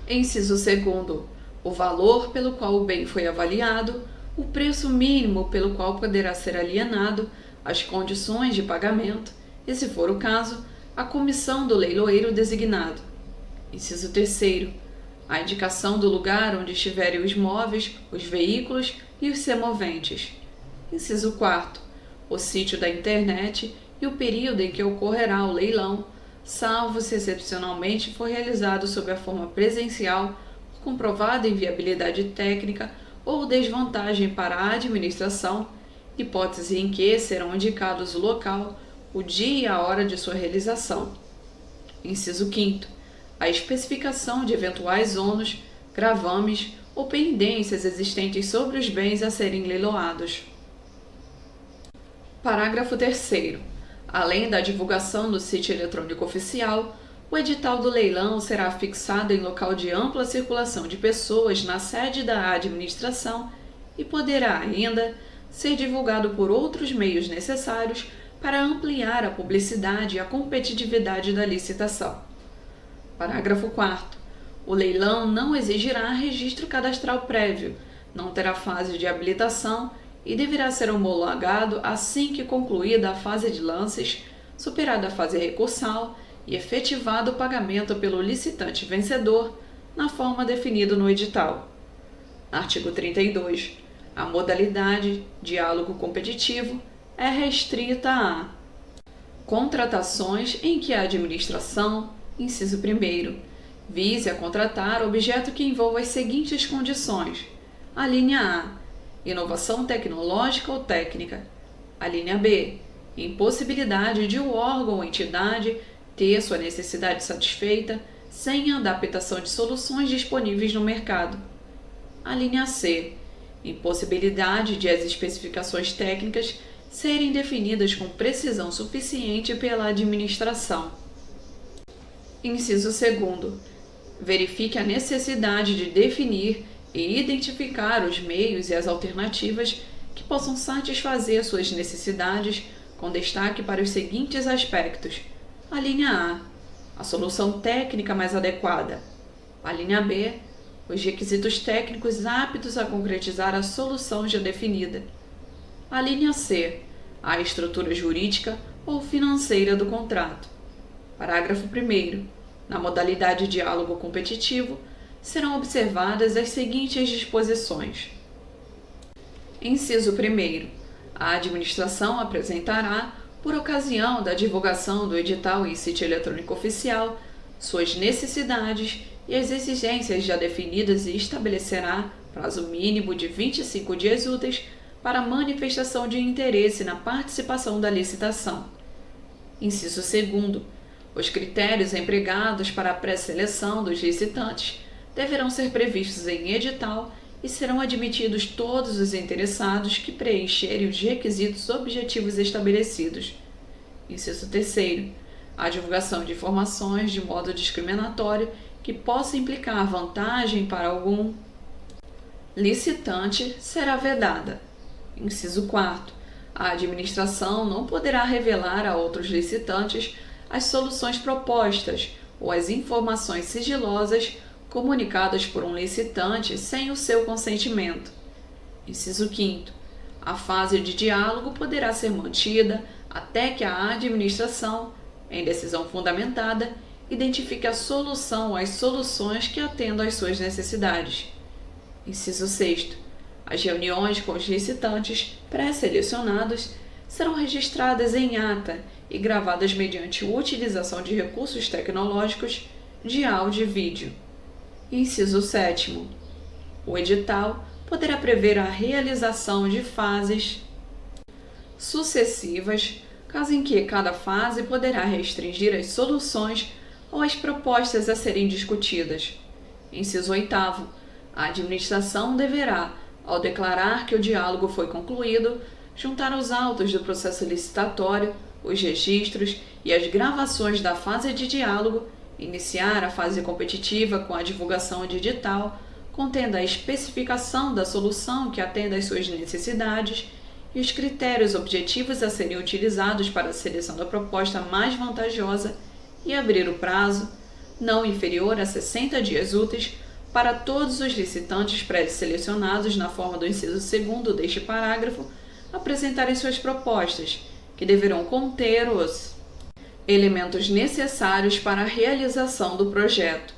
Inciso segundo, o valor pelo qual o bem foi avaliado, o preço mínimo pelo qual poderá ser alienado, as condições de pagamento e, se for o caso, a comissão do leiloeiro designado. Inciso terceiro, a indicação do lugar onde estiverem os móveis, os veículos e os semoventes. Inciso quarto, o sítio da internet e o período em que ocorrerá o leilão, salvo se excepcionalmente for realizado sob a forma presencial, por comprovada inviabilidade técnica ou desvantagem para a administração, hipótese em que serão indicados o local, o dia e a hora de sua realização. Inciso quinto, a especificação de eventuais ônus, gravames ou pendências existentes sobre os bens a serem leiloados. Parágrafo 3º. Além da divulgação no sítio eletrônico oficial, o edital do leilão será fixado em local de ampla circulação de pessoas na sede da administração e poderá ainda ser divulgado por outros meios necessários para ampliar a publicidade e a competitividade da licitação. Parágrafo 4º. O leilão não exigirá registro cadastral prévio, não terá fase de habilitação e deverá ser homologado assim que concluída a fase de lances, superada a fase recursal e efetivado o pagamento pelo licitante vencedor na forma definida no edital. Artigo 32. A modalidade diálogo competitivo é restrita a contratações em que a administração, inciso 1º, vise a contratar objeto que envolva as seguintes condições. A linha A, inovação tecnológica ou técnica. A linha B, impossibilidade de o órgão ou entidade ter sua necessidade satisfeita sem a adaptação de soluções disponíveis no mercado. A linha C, impossibilidade de as especificações técnicas serem definidas com precisão suficiente pela administração. Inciso 2º. Verifique a necessidade de definir e identificar os meios e as alternativas que possam satisfazer suas necessidades, com destaque para os seguintes aspectos. A linha A, a solução técnica mais adequada. A linha B, os requisitos técnicos aptos a concretizar a solução já definida. A linha C, a estrutura jurídica ou financeira do contrato. Parágrafo 1º. Na modalidade diálogo competitivo, serão observadas as seguintes disposições. Inciso 1º. A administração apresentará, por ocasião da divulgação do edital em sítio eletrônico oficial, suas necessidades e as exigências já definidas e estabelecerá prazo mínimo de 25 dias úteis para manifestação de interesse na participação da licitação. Inciso 2º. Os critérios empregados para a pré-seleção dos licitantes deverão ser previstos em edital e serão admitidos todos os interessados que preencherem os requisitos objetivos estabelecidos. Inciso 3º. A divulgação de informações de modo discriminatório que possa implicar vantagem para algum licitante será vedada. Inciso 4º. A administração não poderá revelar a outros licitantes as soluções propostas ou as informações sigilosas comunicadas por um licitante sem o seu consentimento. Inciso 5º. A fase de diálogo poderá ser mantida até que a administração, em decisão fundamentada, identifique a solução às soluções que atendam às suas necessidades. Inciso 6º. As reuniões com os licitantes pré-selecionados serão registradas em ata e gravadas mediante utilização de recursos tecnológicos de áudio e vídeo. Inciso 7º. O edital poderá prever a realização de fases sucessivas, caso em que cada fase poderá restringir as soluções ou as propostas a serem discutidas. Inciso 8º. A administração deverá, ao declarar que o diálogo foi concluído, juntar os autos do processo licitatório, os registros e as gravações da fase de diálogo, iniciar a fase competitiva com a divulgação de edital, contendo a especificação da solução que atenda às suas necessidades e os critérios objetivos a serem utilizados para a seleção da proposta mais vantajosa e abrir o prazo não inferior a 60 dias úteis, para todos os licitantes pré-selecionados na forma do inciso 2º deste parágrafo apresentarem suas propostas, que deverão conter os elementos necessários para a realização do projeto.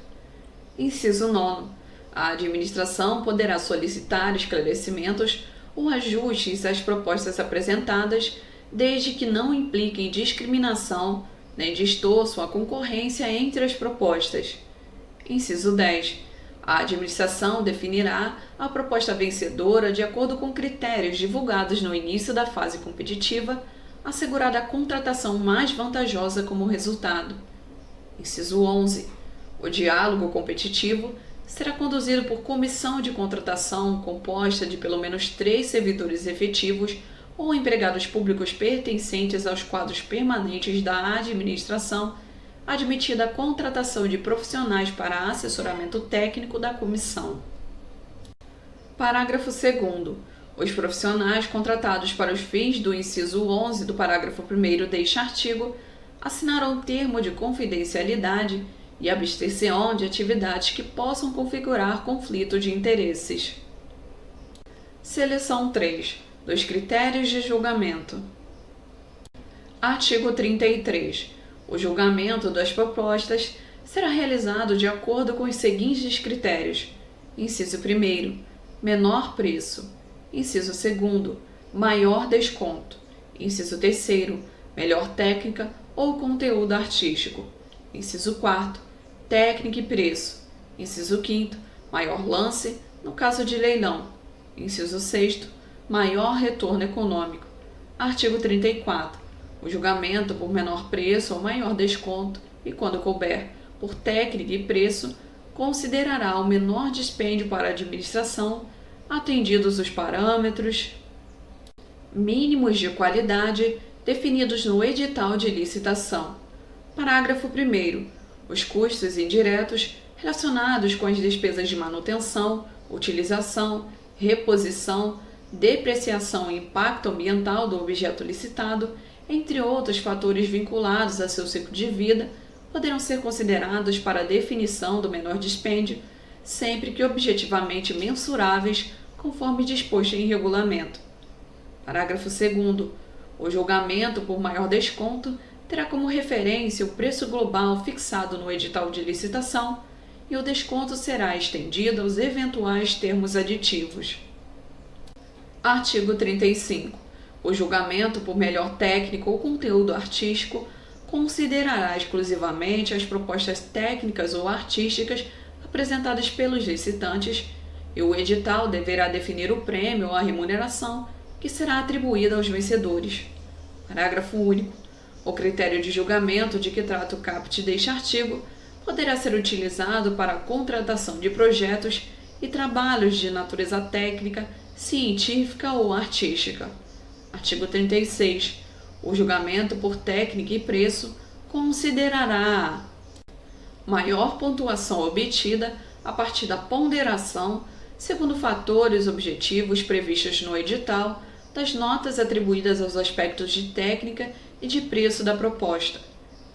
Inciso 9. A administração poderá solicitar esclarecimentos ou ajustes às propostas apresentadas, desde que não impliquem discriminação nem distorçam a concorrência entre as propostas. Inciso 10. A administração definirá a proposta vencedora de acordo com critérios divulgados no início da fase competitiva, assegurada a contratação mais vantajosa como resultado. Inciso 11. O diálogo competitivo será conduzido por comissão de contratação composta de pelo menos 3 servidores efetivos ou empregados públicos pertencentes aos quadros permanentes da administração, admitida a contratação de profissionais para assessoramento técnico da comissão. Parágrafo 2º. Os profissionais contratados para os fins do inciso 11 do parágrafo 1º deste artigo assinarão termo de confidencialidade e abster-se-ão de atividades que possam configurar conflito de interesses. Seleção 3. Dos critérios de julgamento. Artigo 33. O julgamento das propostas será realizado de acordo com os seguintes critérios: inciso 1º, menor preço; inciso 2º, maior desconto; inciso 3º, melhor técnica ou conteúdo artístico; inciso 4º, técnica e preço; inciso 5º, maior lance, no caso de leilão; inciso 6º, maior retorno econômico. Artigo 34. O julgamento por menor preço ou maior desconto, e quando couber, por técnica e preço, considerará o menor dispêndio para a administração, atendidos os parâmetros mínimos de qualidade definidos no edital de licitação. Parágrafo 1º. Os custos indiretos relacionados com as despesas de manutenção, utilização, reposição, depreciação e impacto ambiental do objeto licitado, entre outros fatores vinculados a seu ciclo de vida, poderão ser considerados para a definição do menor dispêndio, sempre que objetivamente mensuráveis, conforme disposto em regulamento. Parágrafo 2º. O julgamento por maior desconto terá como referência o preço global fixado no edital de licitação e o desconto será estendido aos eventuais termos aditivos. Artigo 35. O julgamento por melhor técnica ou conteúdo artístico considerará exclusivamente as propostas técnicas ou artísticas apresentadas pelos licitantes e o edital deverá definir o prêmio ou a remuneração que será atribuída aos vencedores. Parágrafo único. O critério de julgamento de que trata o caput deste artigo poderá ser utilizado para a contratação de projetos e trabalhos de natureza técnica, científica ou artística. Artigo 36. O julgamento por técnica e preço considerará a maior pontuação obtida a partir da ponderação, segundo fatores objetivos previstos no edital, das notas atribuídas aos aspectos de técnica e de preço da proposta.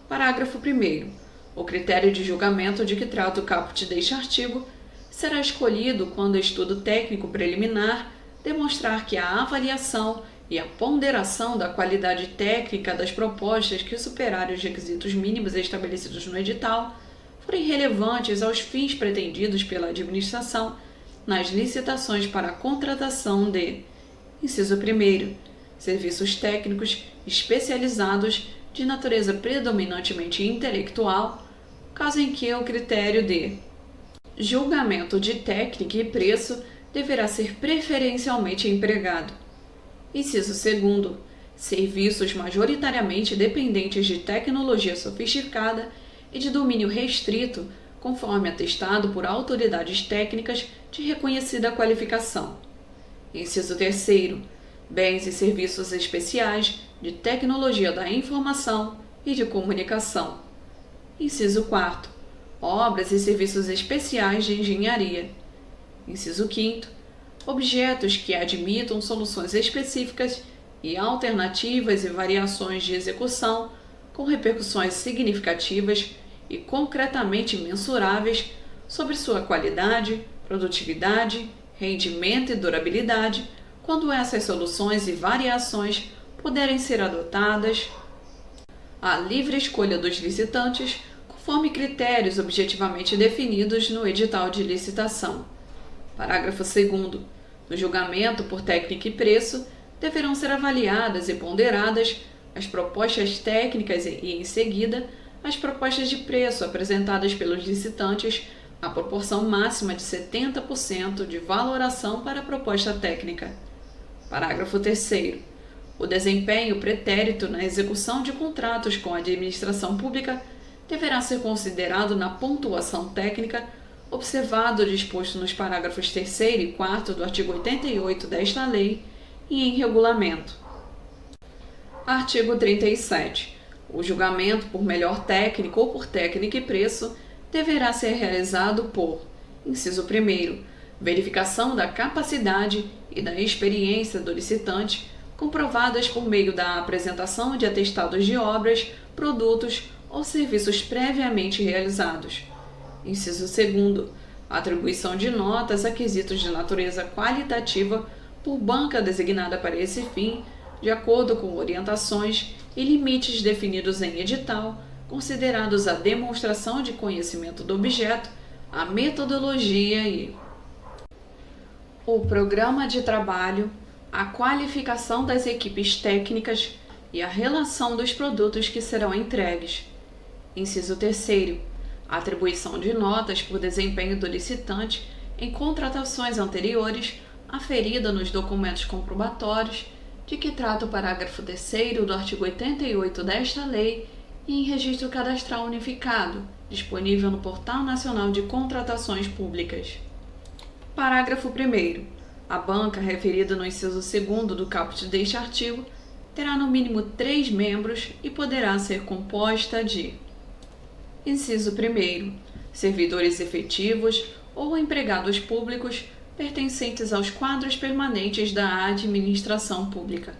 Parágrafo 1º. O critério de julgamento de que trata o caput deste artigo será escolhido quando o estudo técnico preliminar demonstrar que a avaliação e a ponderação da qualidade técnica das propostas que superarem os requisitos mínimos estabelecidos no edital forem relevantes aos fins pretendidos pela administração nas licitações para a contratação de: inciso 1º, serviços técnicos especializados de natureza predominantemente intelectual, caso em que o critério de julgamento de técnica e preço deverá ser preferencialmente empregado. Inciso 2º, serviços majoritariamente dependentes de tecnologia sofisticada e de domínio restrito, conforme atestado por autoridades técnicas de reconhecida qualificação. Inciso 3º, bens e serviços especiais de tecnologia da informação e de comunicação. Inciso 4º, obras e serviços especiais de engenharia. Inciso 5º, objetos que admitam soluções específicas e alternativas e variações de execução com repercussões significativas e concretamente mensuráveis sobre sua qualidade, produtividade, rendimento e durabilidade, quando essas soluções e variações puderem ser adotadas à livre escolha dos licitantes, conforme critérios objetivamente definidos no edital de licitação. Parágrafo 2º. No julgamento por técnica e preço, deverão ser avaliadas e ponderadas as propostas técnicas e, em seguida, as propostas de preço apresentadas pelos licitantes, a proporção máxima de 70% de valoração para a proposta técnica. Parágrafo 3º. O desempenho pretérito na execução de contratos com a administração pública deverá ser considerado na pontuação técnica, observado o disposto nos parágrafos 3º e 4º do artigo 88 desta lei e em regulamento. Artigo 37. O julgamento por melhor técnico ou por técnica e preço deverá ser realizado por: inciso 1º, verificação da capacidade e da experiência do licitante, comprovadas por meio da apresentação de atestados de obras, produtos ou serviços previamente realizados. Inciso 2º, atribuição de notas a quesitos de natureza qualitativa por banca designada para esse fim, de acordo com orientações e limites definidos em edital, considerados a demonstração de conhecimento do objeto, a metodologia e o programa de trabalho, a qualificação das equipes técnicas e a relação dos produtos que serão entregues. Inciso 3º, atribuição de notas por desempenho do licitante em contratações anteriores, aferida nos documentos comprobatórios de que trata o parágrafo 3º do artigo 88 desta lei e em registro cadastral unificado, disponível no Portal Nacional de Contratações Públicas. Parágrafo 1º. A banca referida no inciso 2º do caput deste artigo terá no mínimo 3 membros e poderá ser composta de: inciso 1º, servidores efetivos ou empregados públicos pertencentes aos quadros permanentes da administração pública.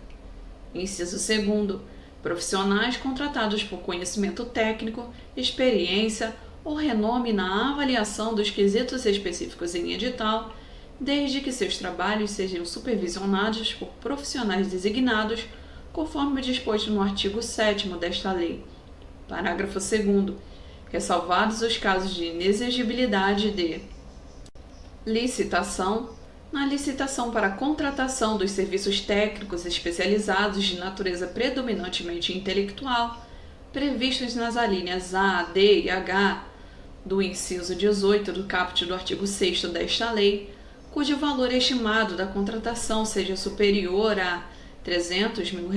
Inciso 2º, profissionais contratados por conhecimento técnico, experiência ou renome na avaliação dos quesitos específicos em edital, desde que seus trabalhos sejam supervisionados por profissionais designados, conforme disposto no artigo 7º desta lei. Parágrafo 2º. Ressalvados os casos de inexigibilidade de licitação, na licitação para a contratação dos serviços técnicos especializados de natureza predominantemente intelectual, previstos nas alíneas A, D e H do inciso 18 do caput do artigo 6º desta lei, cujo valor estimado da contratação seja superior a R$ 300 mil,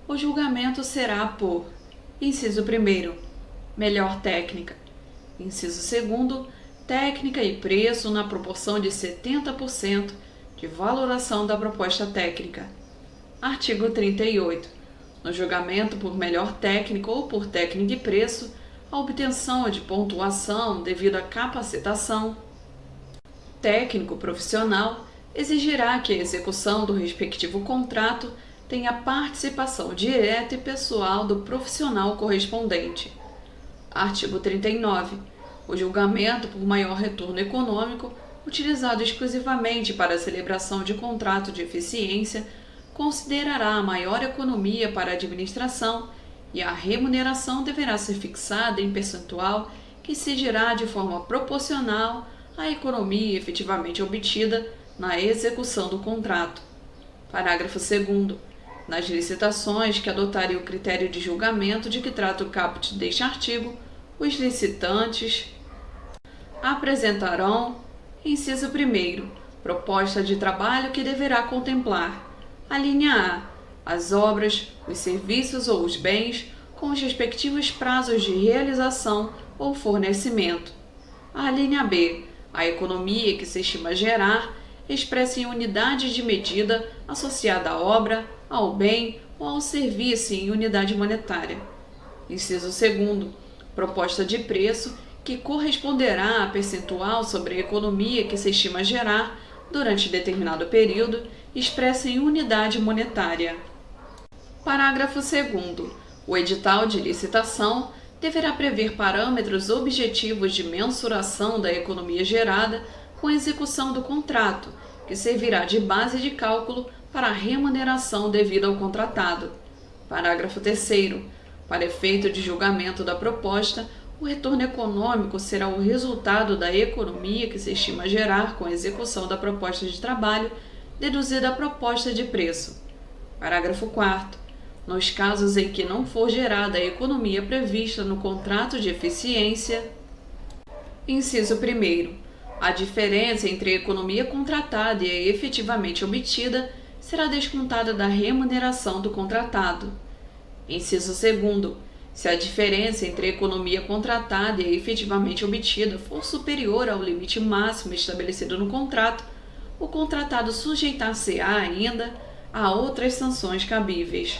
o julgamento será por: inciso 1º, melhor técnica; inciso 2º, técnica e preço na proporção de 70% de valoração da proposta técnica. Artigo 38. No julgamento por melhor técnica ou por técnica e preço, a obtenção de pontuação devido à capacitação técnico profissional exigirá que a execução do respectivo contrato tenha participação direta e pessoal do profissional correspondente. Artigo 39. O julgamento por maior retorno econômico, utilizado exclusivamente para a celebração de contrato de eficiência, considerará a maior economia para a administração e a remuneração deverá ser fixada em percentual que incidirá de forma proporcional à economia efetivamente obtida na execução do contrato. Parágrafo 2º. Nas licitações que adotarem o critério de julgamento de que trata o caput deste artigo, os licitantes apresentarão, inciso 1º, proposta de trabalho que deverá contemplar: a linha A, as obras, os serviços ou os bens com os respectivos prazos de realização ou fornecimento; a linha B, a economia que se estima gerar, expressa em unidade de medida associada à obra, ao bem ou ao serviço em unidade monetária. Inciso 2º, proposta de preço que corresponderá a percentual sobre a economia que se estima gerar durante determinado período, expressa em unidade monetária. Parágrafo 2º. O edital de licitação deverá prever parâmetros objetivos de mensuração da economia gerada com a execução do contrato, que servirá de base de cálculo para a remuneração devida ao contratado. Parágrafo 3º. Para efeito de julgamento da proposta, o retorno econômico será o resultado da economia que se estima gerar com a execução da proposta de trabalho, deduzida a proposta de preço. Parágrafo 4º. Nos casos em que não for gerada a economia prevista no contrato de eficiência, inciso 1º, a diferença entre a economia contratada e a efetivamente obtida será descontada da remuneração do contratado. Inciso 2º, se a diferença entre a economia contratada e a efetivamente obtida for superior ao limite máximo estabelecido no contrato, o contratado sujeitar-se-á ainda a outras sanções cabíveis.